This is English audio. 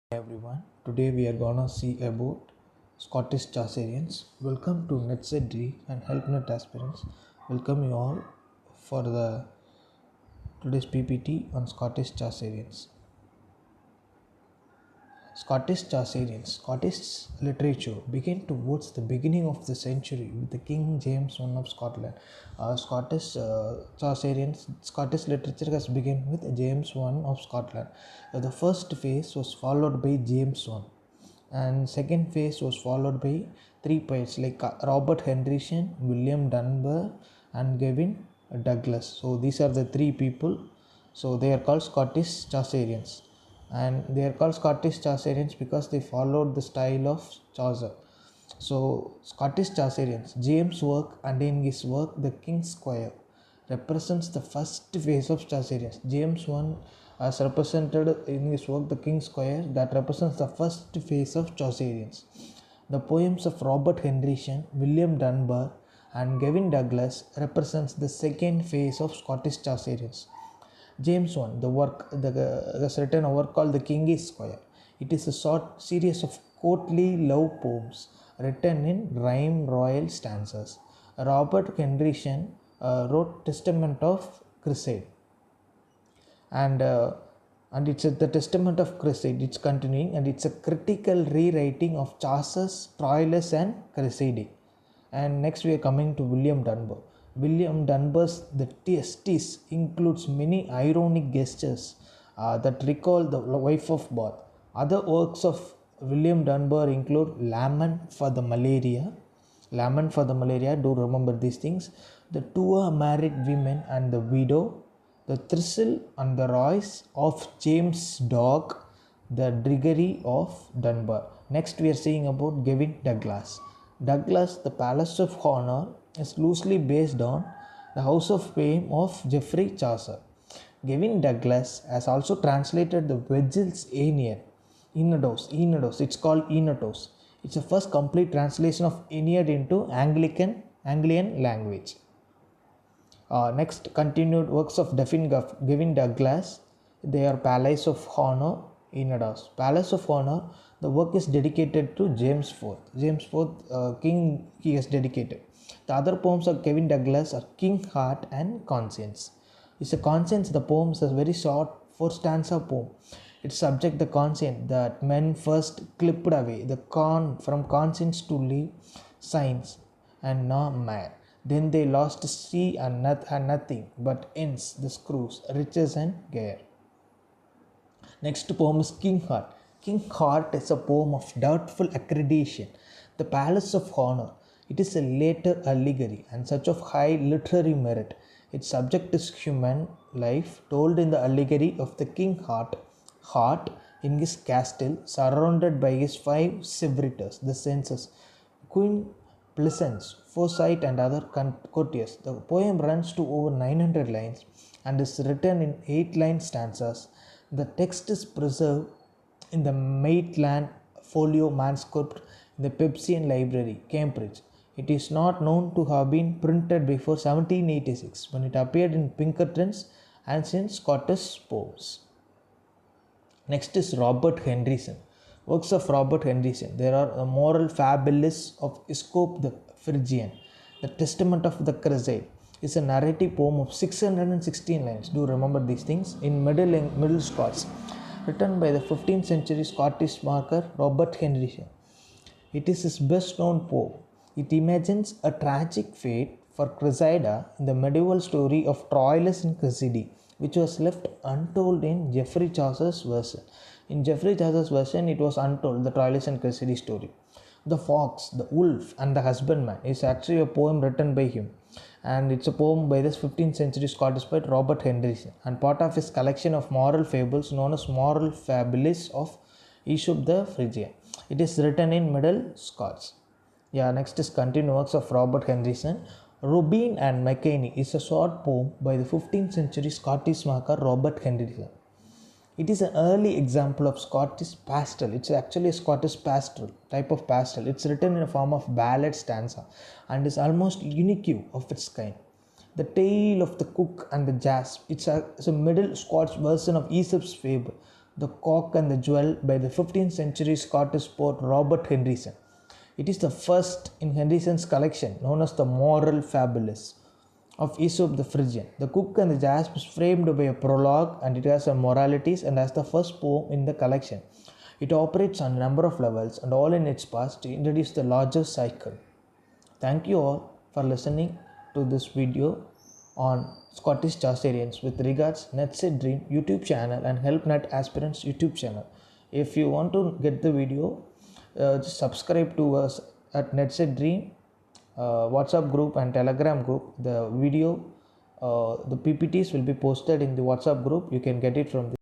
Everyone, today we are gonna see about Scottish Chaucerians. Welcome to NetSedD and HelpNet Aspirants. Welcome you all for the today's PPT on Scottish Chaucerians. Scottish literature began towards the beginning of the century with the King James I of Scotland. Scottish literature has begun with James I of Scotland. The first phase was followed by James I, and second phase was followed by three poets like Robert Henryson, William Dunbar, and Gavin Douglas. So these are the three people. So they are called Scottish Chaucerians, and they are called Scottish Chaucerians because they followed the style of Chaucer. So Scottish Chaucerians, James' work and in his work The King's Squire represents the first phase of Chaucerians. James I as represented in his work The King's Squire, that represents the first phase of Chaucerians. The poems of Robert Henryson, William Dunbar, and Gavin Douglas represents the second phase of Scottish Chaucerians. James I, has written a work called The King's Squire. It is a short series of courtly love poems written in rhyme royal stanzas. Robert Henryson wrote Testament of Crusade, and it's the Testament of Crusade. It's continuing, and it's a critical rewriting of Chaucer's Troilus and Cressida. And next we are coming to William Dunbar. William Dunbar's The Testes includes many ironic gestures that recall the wife of Bath. Other works of William Dunbar include Lament for the Malaria. Do remember these things. The Two Married Women and the Widow. The Thistle and the Roys of James Dog. The Driggery of Dunbar. Next we are seeing about Gavin Douglas. The Palace of Honor is loosely based on the House of Fame of Geoffrey Chaucer. Gavin Douglas has also translated the Virgil's Aeneid. Aeneid. It's called Aeneid. It's the first complete translation of Aeneid into Anglian language. Next, continued works of Gavin Douglas. They are Palace of Honor, Aeneid. Palace of Honor, the work is dedicated to James IV. King he is dedicated. The other poems of Gavin Douglas are King Heart and Conscience. It's a conscience. The poem is a very short 4-stanza poem. It subject the conscience that men first clipped away the corn from conscience to leave signs and no mire. Then they lost sea and nothing but ends, the screws, riches and gear. Next poem is King Heart. King Heart is a poem of doubtful accreditation. The Palace of Honor. It is a later allegory and such of high literary merit. Its subject is human life told in the allegory of the King Heart in his castle, surrounded by his 5 servitors, the censors, Queen Pleasance, Forsyth, and other courtiers. The poem runs to over 900 lines and is written in 8-line stanzas. The text is preserved in the Maitland folio manuscript in the Pepsian Library, Cambridge. It is not known to have been printed before 1786, when it appeared in Pinkerton's Ancient Scottish Poems. Next is Robert Henryson. Works of Robert Henryson. There are the Moral Fabulists of Aesop the Phrygian. The Testament of the Crusade is a narrative poem of 616 lines. Do remember these things in Middle Scots, written by the 15th century Scottish marker Robert Henryson. It is his best known poem. It imagines a tragic fate for Cressida in the medieval story of Troilus and Cressida, which was left untold in Geoffrey Chaucer's version. In Geoffrey Chaucer's version, it was untold, the Troilus and Cressida story. The Fox, the Wolf, and the Husbandman is actually a poem written by him, and it's a poem by this 15th century Scottish poet Robert Henryson, and part of his collection of moral fables known as Moral Fabulists of Aesop the Phrygian. It is written in Middle Scots. Next is continued works of Robert Henryson. Robin and McKinney is a short poem by the 15th century Scottish marker Robert Henryson. It is an early example of Scottish pastoral. It's actually a Scottish pastoral, type of pastoral. It's written in a form of ballad stanza and is almost unique of its kind. The Tale of the Cook and the Jasp. It's a Middle Scots version of Aesop's fable. The Cock and the Jewel by the 15th century Scottish poet Robert Henryson. It is the first in Henryson's collection known as the Moral Fables of Aesop the Phrygian. The Cook and the Jasp is framed by a prologue and it has some moralities and as the first poem in the collection. It operates on a number of levels and all in its parts to introduce the larger cycle. Thank you all for listening to this video on Scottish Chaucerians. With regards, NetSet Dream YouTube channel and HelpNet Aspirants YouTube channel. If you want to get the video, just subscribe to us at NetSet Dream WhatsApp group and Telegram group. The video, the PPTs will be posted in the WhatsApp group. You can get it from